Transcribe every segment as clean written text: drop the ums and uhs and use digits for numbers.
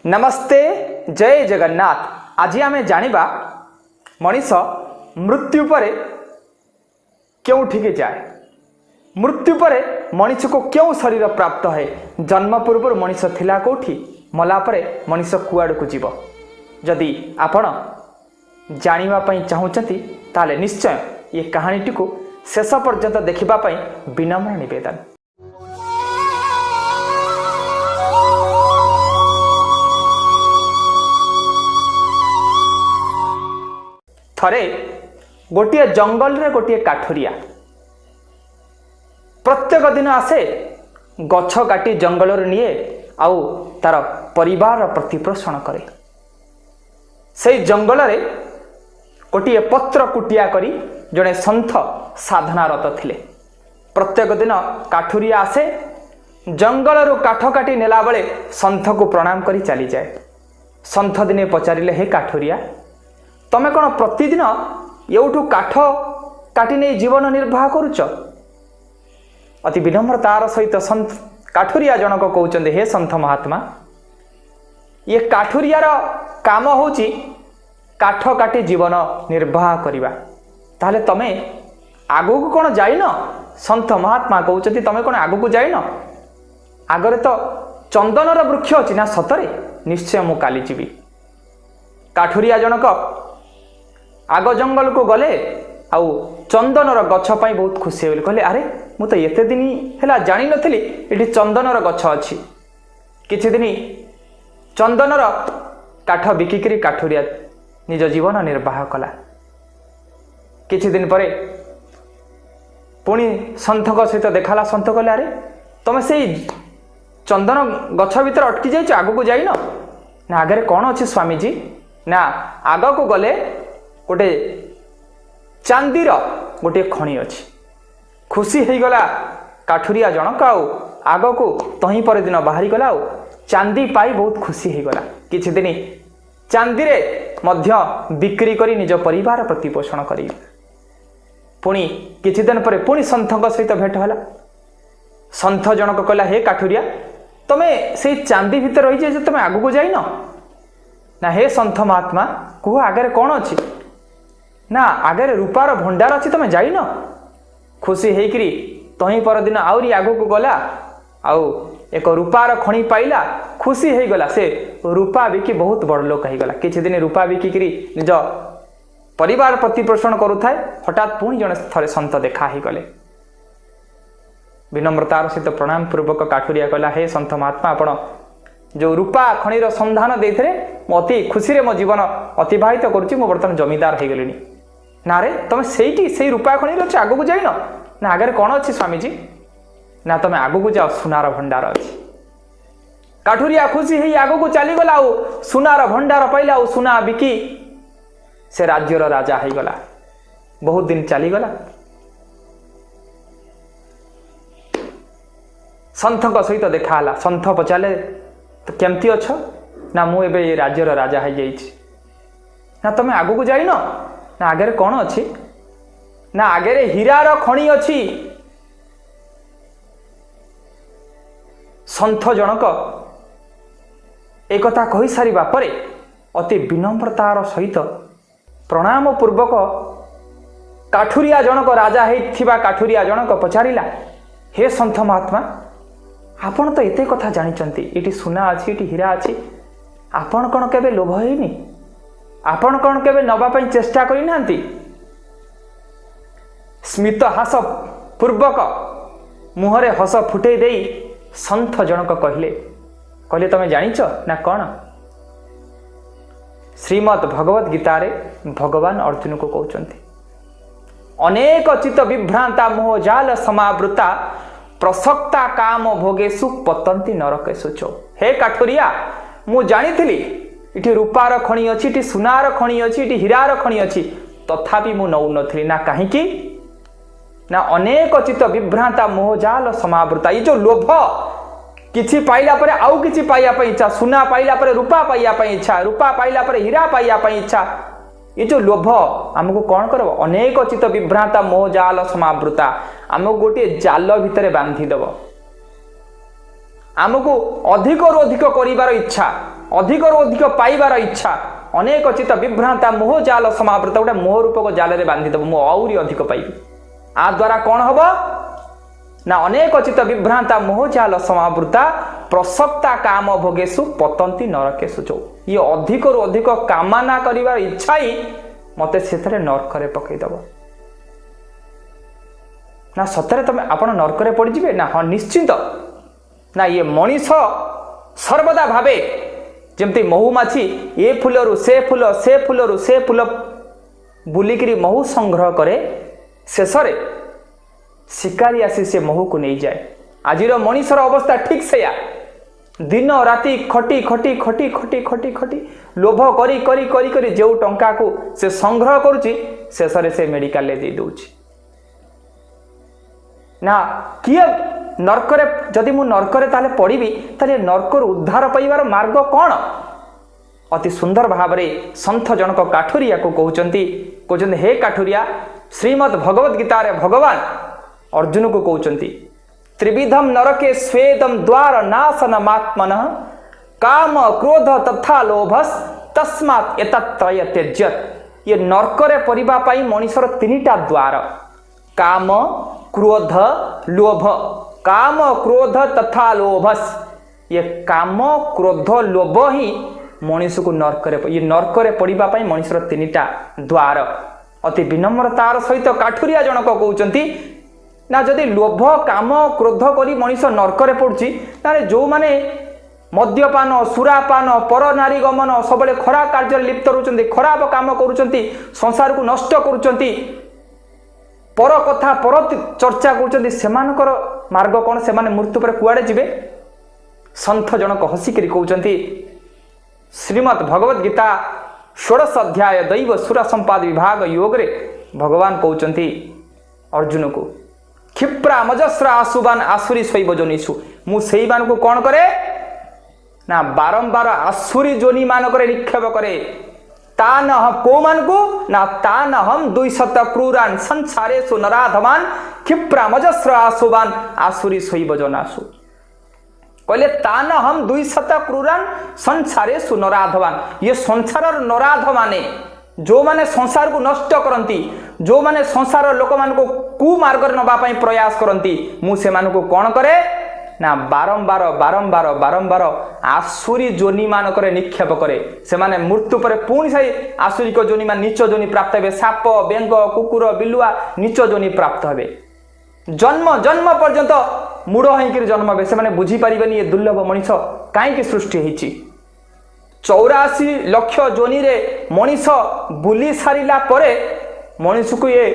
नमस्ते जय जगन्नाथ। आज आम जानिबा मनीष मृत्यु पर क्यों जाए, मृत्यु पर मनीष को क्यों शरीर प्राप्त है। जन्म पूर्व मनीष थिला कोठी, मला परे मनीष कुआड़ को जीव। जदि आपण जानिबा पई चाहुचंती ताले निश्चय ये कहानीटी को शेष पर्यंत देखिबा पई विनम्र निवेदन। थरे गोटे जंगल रे गोटे काठुरिया प्रत्येक दिन आसे गछ काटी जंगल निए आउ तार परिवार प्रतिपोषण करे। से जंगल रे गोटे पत्र कुटिया करी जड़े सन्थ साधनारत थिले। प्रत्येक दिन काठुरिया आसे जंगल रु काठ काटी नेला बेले सन्थ को प्रणाम करी चली जाए। सन्थ दिने पचारिले, हे काठुरिया तमे कौन प्रतिदिन एवठू काठ काटी नहीं जीवन निर्वाह करुच। अति विनम्रतार सहित सन्थ काठुरिया जनक कहते, हे सन्थ महात्मा ये काठुरियार काम होची काठ काटी जीवन निर्वाह करवा। ताहले तमे आगु को कौन जाइन? सन्थ महात्मा कहते तमे कौन आगु को जाइन? आगरे तो चंदनर वृक्ष अच्छी ना? सतरे निश्चय मु काली जीवी। काठुरिया जनक आग जंगल को गले आउ चंदनर गछ पाई बहुत खुशी होले। कहले, अरे मु तो एते दिन हैला जानि नथिली एठी चंदनर गछ अछि। किछि दिन चंदनर काठ बिकिकरी काठुरिया निज जीवन निर्वाह कला। किछि दिन परे पुणी सन्थक सहित देखाला। सन्थ कहले, अरे तमे सेई चंदन गछ भीतर अटकी जाइछ, आगु को जाइनो ना? आगे कौन अच्छी स्वामीजी ना? आग को गले गोटे चांदीर गोटे खणी अच्छी। खुशी हो गला काठुरिया जनक। आग को तही पर दिन बाहरी गला चांदी पाई बहुत खुशी हो गला। किछि दिन चांदी रे मध्य बिक्री करी निज परिवार प्रतिपोषण करी। पुणी किछि दिन पर पुणी सन्थक सहित भेट होला। सन्थ जनक कहला, हे काठुरिया तमे से चांदी भीतर रही जाए, तमे आगु को जाइन ना? हे सन्थ महात्मा कुह आगे कौन अच्छी ना? आगे रूपार भंडार अच्छी, तमे जाइन? खुशी हेकरी तही पर दिन आउरी आगु को गला आउ एक रूपार खणी पाइला। खुशी हो गला। से रूपा बिकी बहुत बड़ लोक हो गला। किछि दिन रूपा बिकिकरी निज परिवार प्रतिपोषण करुथाए। हठात पुणी जने थरे सन्त देखा ही गले। विनम्रतार सहित प्रणाम पूर्वक काठुरिया कहला, हे सन्थ महात्मा आपण जो रूपा खणीर संधान देइथिले मो अति खुशी रे मो जीवन अतिबाहित करुछि। मो बर्तमान जमीदार हो गलिनी। ना रे तमे सेठी सेई रूपा खणीर अछि, आगु को जाइन ना? आगे कौन अच्छी स्वामीजी ना? तमे आगु को जाओ, सुनार भंडार अछि। काठुरिया खुशी होई आगु को चली गला। सुनार भंडार पाइला। सुना बिकी से राज्यर राजा हो गला। बहुत दिन चली गला। सन्थक सहित देखा। सन्थ पचारे, तो केमती अच्छ ना? मु एबे राज्यर राजा हो जाइछि। ना तमे आगु को जाइन ना? आगे कौन अच्छी ना? आगे हीरार खणी अच्छी। सन्थ जनक एक कथा कहि सारिबा परे अति विनम्रतार सहित प्रणाम पूर्वक काठुरिया जनक राजा हेथिबा काठुरिया जनक पचारिला, हे सन्थ महात्मा आपण तो एते कथा जानिचंती, एटी सुना अछि, एटी हीरा अछि, आपण कौन केबे लोभ हेइनी? आपण कौन केबे नबा पई चेष्टा करि नांती? स्मित हास पूर्वक मुहरे हस फुटै देई सन्थ जनक कहले तमे जानिच ना कौन? श्रीमद् भगवत गीता रे भगवान अर्जुन को कहउचंती, अनेक चित्त विभ्रांता मोह जाल समावृता प्रसक्ता काम भोगेशु पतंती नरकेशु चो। हे काठुरिया मु जानिथिली इठी रूपार खणी अछि, इठी सुनार खणी अछि, इठी हीरार खणी अछि, तथापि मु नौ नथिली ना? काहेकि ना? अनेक चित्त विभ्रांता मोह जाल समावृता। ये जो लोभ किछि पाइला परे आउ किछि पाइया पई इच्छा, सुना पाइला परे रूपा पाइया पई इच्छा, रूपा पाइला परे हीरा पाइया पई इच्छा, ये जो लोभ आमको कौन करब? अनेक चित्त विभ्रांता मोह जाल समावृता। आमको गोटे जाल भितर बांधी दब। आमको अधिक रु अधिक करिवार इच्छा अधिक अधिक पाइबार इच्छा अनेक चित्त विभ्रांता मोह जाल समावृत गोटे मोह रूपक जाल बांधिदेव मु आहुरी अधिक पाइबी आ द्वारा कौन हम ना अनेक चित्त विभ्रांता मोह जाल समावृता प्रसक्ता काम भोगेशु पतंती नरकेशु जो ये अधिक अधिक कामना करिवार इच्छा ही मते से नरकरे पकईदेव ना सतरे तुम आपण नरकरे पड़े ना हाँ निश्चिंत ना ये मनीष सर्वदा भावे जमती महुमाछी ए फूलरू से फूल बुलिकी महू संग्रह करे शेषे शिकारी आसी से महू को नहीं जाए आज मनीषर अवस्था ठीक से दिन राति खटी खटी खटी खटी खटी खटी लोभ करी करी करी करी जो टंका को से संग्रह करुच्ची शेषे से मेडिकल दे दौची ना किए नरकरे जदि मु नरकरे ताले पड़िबी ताले नरकर उद्धार पाइबार मार्ग कौन अति सुंदर भाव में संथ जनक काठुरिया को कहते हे काठुरिया श्रीमद् भगवद गीता रे भगवान अर्जुन को कहते त्रिविधम नरके स्वेदम द्वार नाशनमात्मन काम क्रोध तथा लोभस तस्मात् एतत्त्रय त्यज्यत ये नरकरे पड़िबा पाई मनीषर तीनिटा द्वार काम क्रोध लोभ काम क्रोध तथा लोभस ये काम क्रोध लोभ ही मनीष को नरकरे ये नरकरे पड़िबा पाई मनीषर तीनिटा द्वार अति विनम्रतार सहित काठुरिया जनक कहउचंती ना जदि लोभ काम क्रोध करी मनीष नरकरे पड़ुची तारे जो माने मद्यपान सुरापान पर नारी गमन सबले खराब कार्य लिप्त रहउचंती खराब काम करूचंती संसार को नष्ट करूचंती पर कथा पर चर्चा करूचंती सेमानकर मार्ग कौन से माने मृत्यु पर कुआडे जिबे संथ जनक हसिकरी कहउचंती श्रीमद् भगवद गीता 16 अध्याय दैव सुर संपाद विभाग योग रे भगवान कहउचंती अर्जुन को क्षिप्रा मजस्रा आसुबान आसुरी शैव जोनिषु मु सेई मान को कौन करे ना बारंबार आसुरी जोनि मान करे निक्षेप करे तान को मान को ना तान हम 200 क्रूरान संसारेषु नराधमान क्षिप्रा मजस्र आसुबान आसुरी शैव जोनासु कहले तान हम 200 क्रूरान संसारेषु नराधमान ये संसार नराध माने जो माने संसार को नष्ट करती जो माने संसार लोक मान को कुमार्ग नबा प्रयास करती मु से मान को कौन करे ना बारंबार बारंबार बारंबार आसुरी जोनि मान करे निक्षेप करे से माने मृत्यु पर पुणी से आसुरिक जोनि मान नीच जोनि प्राप्त हे साप बेंग कुकुर बिलुआ नीच जोनि प्राप्त हे जन्म जन्म पर्यंत मूढ़ होकर जन्म हे से बुझी पारे ये दुर्लभ मनीष कहीं सृष्टि होती 84 लक्ष जोनि रे मनीष बुली सारिला परे मनीष को ये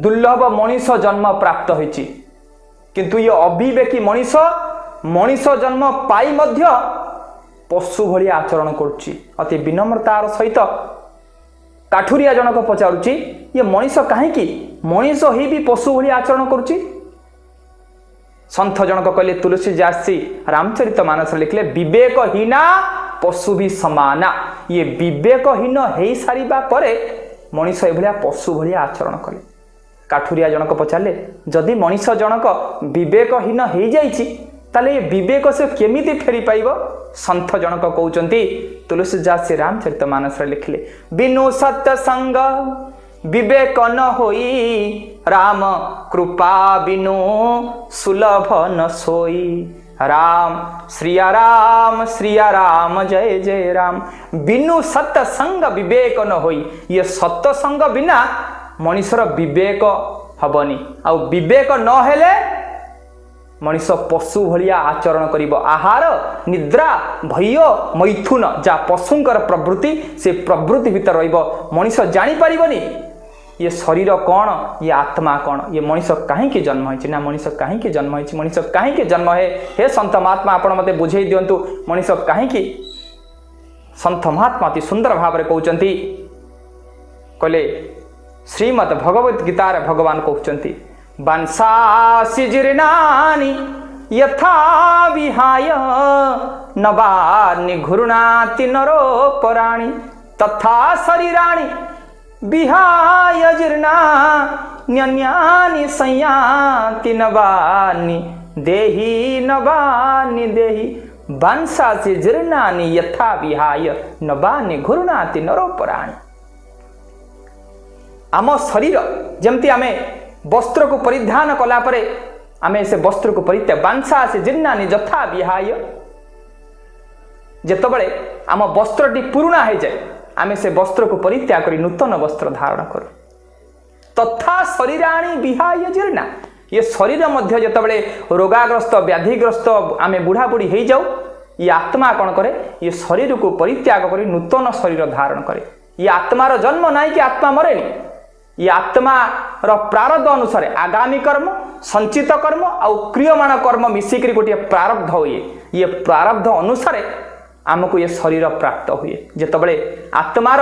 दुर्लभ मनीष जन्म प्राप्त होती किंतु ये अविवेकी मनीष मनीष जन्म पाई मध्य पशु भली आचरण करुच्ची अति विनम्रतार सहित काठुरिया जनक पचारुची ये मनीष कहीं मनीष ही भी पशु भली आचरण करुच्ची संथ जनक कहले तुलसीदास रामचरित मानस लिखले विवेकहीना पशु भी समाना ये विवेकहीन हो सारिबा परे मनीष एभलिया पशु भली आचरण कले काठुरिया जनक पचारे जदि मनीष जनक विवेकहीन हो जाइछि ताले ये विवेक से केमिति फेरी पाइब संथ जनक कहउचंती तुलसीदास रामचरित मानस लिखले बिनु सत्य संग विवेक न होई राम कृपा बिनु सुलभ न सोई राम श्रिया राम जय जय राम बिनु सत्य संग विवेक न होई ये सत्य संग बिना मनीषर विवेक हबनी आ विवेक न हेले मनीष पशु भलिया आचरण करिब आहार निद्रा भय मैथुन जा पशुंकर प्रवृत्ति से प्रवृत्ति भीतर रहिब मनीष जानी पारिबनी ये शरीर कौन ये आत्मा कौन ये मनीष कहीं जन्म होइछि ना मनीष कहीं जन्म होइछि मनीष कहीं जन्म हे संत महात्मा आपण मते बुझेई दियंतु मनीष कहीं संत महात्मा अति सुंदर भाव में कहउचंती कहले श्रीमद् भगवद गीता रे भगवान कहउचंती वंशासि जीर्णानि यथा विहाय नवानि घूर्णाति नरोपराणि तथा शरीराणि विहाय जीर्णान्यानि संयाति नवानि देहि बांसासि जीर्णानि यथा विहाय नवानि घूर्णाति नरोपराणि। आम शरीर जमती आमे वस्त्र को परिधान कला परे आमे से वस्त्र को परित्याग बांसासि जीर्णानि यथा विहाय जेतबळे आम वस्त्रटी पुराना हो जाए आमे से वस्त्र को परित्याग करी नूतन वस्त्र धारण करू तथा शरीराणि विहाय जीर्णा। ये शरीर मध्य जेतबळे रोगाग्रस्त व्याधिग्रस्त आमे बुढ़ा बुढ़ी हो जाऊ ये आत्मा कौन करे ये शरीर को परित्याग करी नूतन शरीर धारण करे। ये आत्मार जन्म ना कि आत्मा मरेनी ये आत्मार प्रारब्ध अनुसार आगामी कर्म संचित कर्म आउ क्रियमाण कर्म मिसिक गोटे प्रारब्ध हुए ये प्रारब्ध अनुसार आमको ये शरीर प्राप्त हुए। जेतबळे आत्मार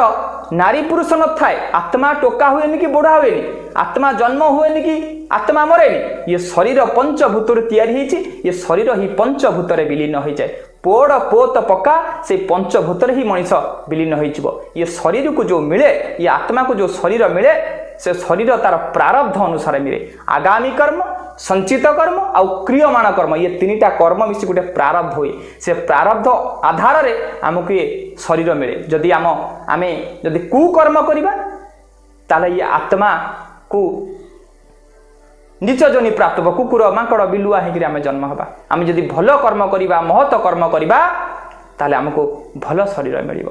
नारी पुरुष न थाए आत्मा टोका हुए कि बुढ़ा हुए आत्मा जन्म हुए कि आत्मा मरेनी ये शरीर पंचभूत तैयारी ये शरीर ही पंचभूत विलीन हो जाए पोड़ पोत पका से पंचभूत ही मनीष विलीन हो ये शरीर को जो मिले ये आत्मा को जो शरीर मिले से शरीर तार प्रारब्ध अनुसार मिले आगामी कर्म संचित कर्म आउ क्रियमाण कर्म ये तीनटा कर्म मिसी गोटे प्रारब्ध हुए से प्रारब्ध आधार रे आमको ये शरीर मिले। जदि आमे जदि कुकर्म करिबा ताले ये आत्मा को नीच जोनि प्राप्त हो कुकुर माकड़ बिलुआ होकर आम जन्म हवा आम जदि भल कर्म करवा महत कर्म करवा ताले आमको भल शरीर मिल।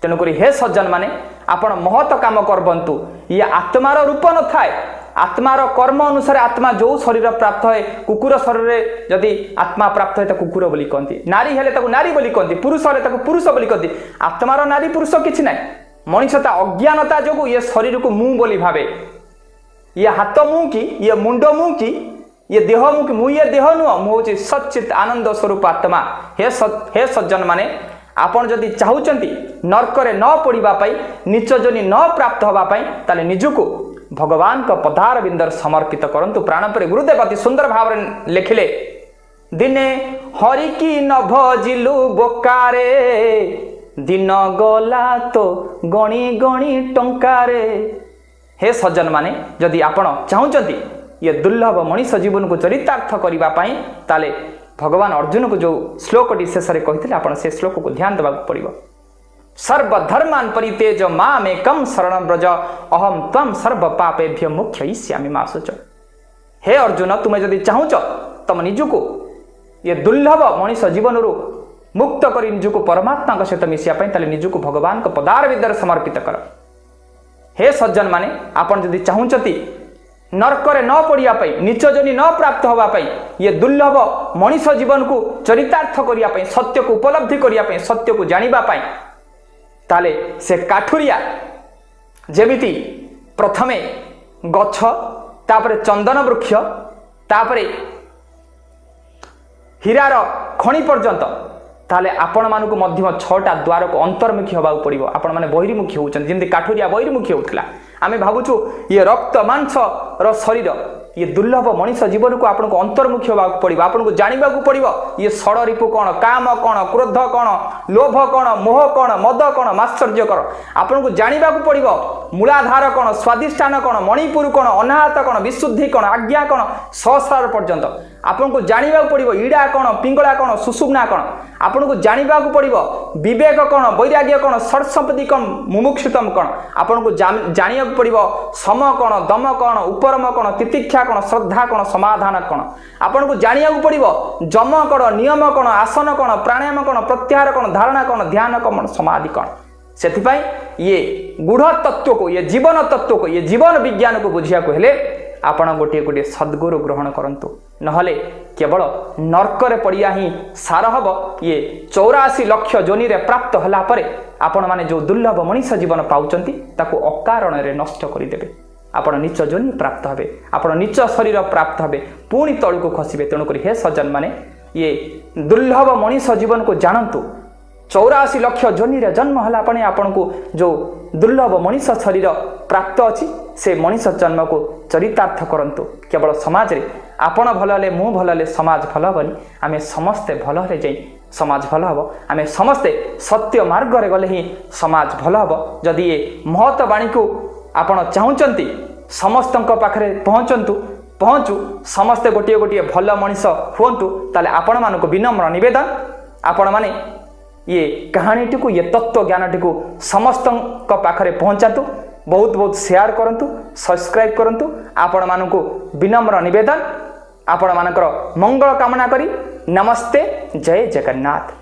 तेणुक हे सज्जन माने आपण महत काम करबंतु ये आत्मार रूप न थाए आत्मार कर्म अनुसार आत्मा जो शरीर प्राप्त है कुकुर शरीर जदि आत्मा प्राप्त है कुकुर बोली कहती नारी हेले ताकू नारी बोली कहती पुरुष हेले ताकू पुरुष बोली कहती आत्मार नारी पुरुष किछि नै मनुष्यता अज्ञानता जो ये शरीर को मुँह बोली भावे ये हाथ मुँह कि ये मुंड मुँह कि ये देह मुँह कि मु ये देह नुह मुझे सच्चित आनंद स्वरूप आत्मा। हे सज्जन माने आपण जदि चाहूचंती नरकरे न पड़िबा पई नीच जोनि न प्राप्त होबा पई ताले निजुको भगवान का पदार बिंदर समर्पित करंतु। प्राण पर गुरुदेव अति सुंदर भाव लिखिले दिने हरि की न भजिलु बोकारे दिन गला तो गणी गणी टंकारे। हे सज्जन माने जदि आपण चाहूचंती ये दुर्लभ मनीष जीवन को चरितार्थ करबा पई ताले भगवान अर्जुन को जो श्लोकटी शेष में कहते आप श्लोक को ध्यान देवा पड़ो। सर्वधर्मान परितेज मामेकं शरणं व्रज अहम त्वं सर्व पापेभ्य मोक्षयिष्यामि मा शुच। हे अर्जुन तुम्हें जदि चाहूच तुम निजुको ये दुर्लभ मनीष जीवन मुक्त कर निजुको परमात्मा सहित मिसापी ताले निजुको भगवान को पदार विद्यार समर्पित कर। हे सज्जन माने आपण जदि चाहूचती नरकरे न पड़िया नीच जोनि न प्राप्त होगापी ये दुर्लभ मनीष जीवन को चरितार्थ करने सत्य को उपलब्धि करने सत्य को जानापी ताले से काठुरिया जेमिति प्रथमे गछ तापरे चंदन वृक्ष तापरे हीरार खणी पर्यंत ताले आपण मानक मध्य 6टा द्वार को अंतर्मुखी होगा पड़ो। आपण मैंने बहिर्मुखी होती जमी काठुरिया बहिर्मुखी होता आमे भावुछु ये रक्त मांस रो शरीर ये दुर्लभ मनीष जीवन को आपन को अंतर्मुखी होगा पड़ो। आपन को जानिबा को पड़ो ये षड़ रिपु कौन काम कौन क्रोध कौन लोभ कौन मोह कौन मद कौन मात्सर्य कौन आपन को जानिबा को पड़ो। मूलाधार कौन स्वादिष्ठान कौन मणिपुर कौन अनाहत कौन विशुद्धि कौन आज्ञा कौन सहस्रार पर्यंत आपन को जानिबा को पड़ो। ईड़ा कौन पिंगला कौन सुषुम्ना कौन आपन को जानिबा को पड़ो। विवेक कौन वैराग्य कौन षट संपत्ति कौन मुमुक्षुतम कौन आपन को जानिया को पड़ो। सम कौन दम कौन उपरम कौन तितिक्षा कौन श्रद्धा कौन समाधान कौन आपन को जानिया को पड़ो। जम कौन नियम कौन आसन कौन प्राणायाम कौन प्रत्याहार कौन धारणा कौन ध्यान कौन समाधि कौन सेथिपाई ये गूढ़ तत्व को ये जीवन तत्व को ये जीवन विज्ञान को बुझिया को हेले आपण गोटे गोटे सद्गुरु ग्रहण करंतु नहले केवल नरकरे पड़िया ही सार हब। ये 84 लाख जोनि रे प्राप्त होला परे आपण माने जो दुर्लभ मनीष जीवन पाउचंती ताको अकारण रे नष्ट करि देबे। आपण नीच जोनि प्राप्त हबे आपण नीच शरीर प्राप्त हबे पुणी तळ को खसिबे। तेणु करी हे सज्जन माने ये दुर्लभ मनीष जीवन को जानंतु 84 लाख जोनि रे जन्म होला पणे आपण को जो दुर्लभ मनीष शरीर प्राप्त अछि से मनीष जन्म को चरितार्थ करंतु। केवल समाज रे आपण भल हेले मु भल हेले समाज भल हबनी आमे समस्ते भल रे जाई समाज भल हब। आमे समस्ते सत्य मार्ग रे गले ही समाज भल हब। जदि ये महत वाणी को आपण चाहूचंती समस्तंक पाखरे पहुंचंतु पहुँचू समस्ते गोटे गोटे भल मनीष हूँ ताले आपण मानक विनम्र नवेदन आपण मैंने ये कहानी टी ये तत्व ज्ञान टी समस्त पाखरे पहुँचातु बहुत बहुत शेयर करंतु सब्सक्राइब करंतु आपण मानक विनम्र नवेदन आपण मानकर मंगल कामना करी नमस्ते जय जगन्नाथ।